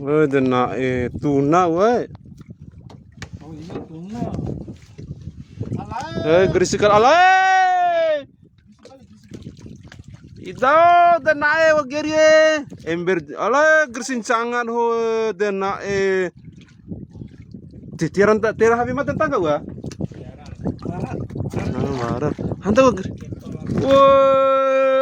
Wah, dena tuna, wah. Oh ini tuna. Alay. Gerisikal alay. Ito, dena wageri. Ember alay gersincangan ho dena titiran tak tera habi matan tangga wa. Marah. Hanta wageri. Wah.